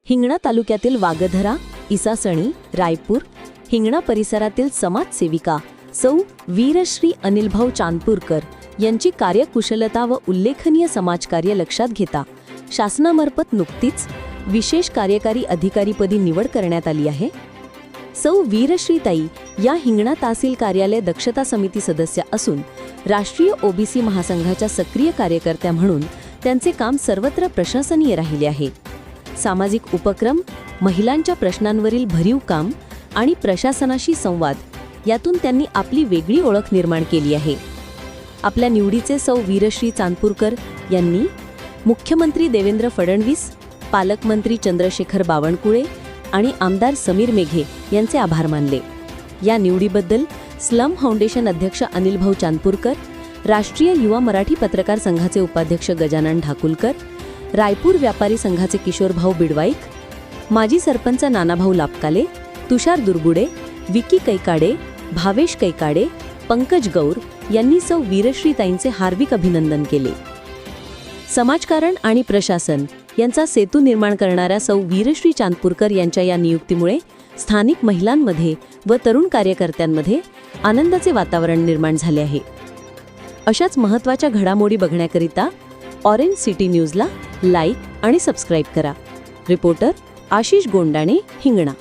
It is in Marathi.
हिंगणा तालुक्यातील वागधरा, इसासणी, रायपूर, हिंगणा परिसरातील समाजसेविका सौ वीरश्री अनिलभाऊ चांदपूरकर यांची कार्यकुशलता व उल्लेखनीय समाजकार्य लक्षात घेता शासनामार्फत नुकतीच विशेष कार्यकारी अधिकारीपदी निवड करण्यात आली आहे। सौ वीरश्रीताई या हिंगणा तहसील कार्यालय दक्षता समिती सदस्य असून राष्ट्रीय ओबीसी महासंघाच्या सक्रिय कार्यकर्त्या म्हणून त्यांचे काम सर्वत्र प्रशंसनीय राहिले आहे। सामाजिक उपक्रम, महिलांच्या प्रश्नांवरील भरीव काम आणि प्रशासनाशी संवाद यातून त्यांनी आपली वेगळी ओळख निर्माण केली आहे। आपल्या निवडीचे सौ वीरश्री चांदपूरकर यांनी मुख्यमंत्री देवेंद्र फडणवीस, पालकमंत्री चंद्रशेखर बावनकुळे आणि आमदार समीर मेघे यांचे आभार मानले। या निवडीबद्दल स्लम फाउंडेशन अध्यक्ष अनिलभाऊ चांदपूरकर, राष्ट्रीय युवा मराठी पत्रकार संघाचे उपाध्यक्ष गजानन ढाकुलकर, रायपूर व्यापारी संघाचे किशोरभाऊ बिडवाईक, माजी सरपंच नानाभाऊ लापकाले, तुषार दुर्गुडे, विकी कैकाडे, भावेश कैकाडे, पंकज गौर यांनी सौ वीरश्रीताईंचे हार्दिक अभिनंदन केले। समाजकारण आणि प्रशासन यांचा सेतू निर्माण करणाऱ्या सौ वीरश्री चांदपूरकर यांच्या या नियुक्तीमुळे स्थानिक महिलांमध्ये व तरुण कार्यकर्त्यांमध्ये आनंदाचे वातावरण निर्माण झाले आहे। अशाच महत्त्वाच्या घडामोडी बघण्याकरिता ऑरेंज सिटी न्यूजला लाईक आणि सबस्क्राईब करा। रिपोर्टर आशिष गोंडाणे, हिंगणा।